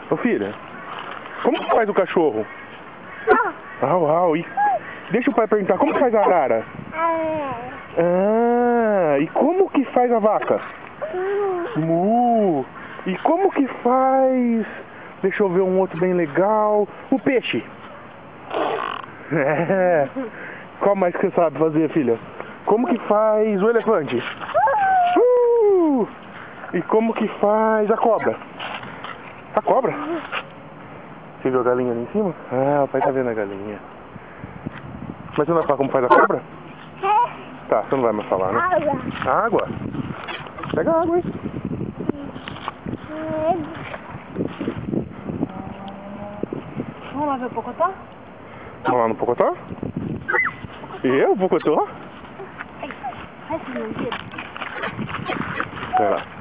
Ô filha, como que faz o cachorro? Au, au. E deixa o pai perguntar, como que faz a arara? Ah, e como que faz a vaca? Mu. E como que faz... Deixa eu ver um outro bem legal. O peixe. É. Qual mais que você sabe fazer, filha? Como que faz o elefante? E como que faz a cobra? A cobra? Você viu a galinha ali em cima? Ah, o pai tá vendo a galinha. Mas você não vai falar como faz a cobra? Tá, você não vai mais falar, né? Água. Pega a água aí. Vamos lá ver o Pocotó? Vamos lá no Pocotó? Eu? Pocotó? Ai, esse meu Deus. Vai lá.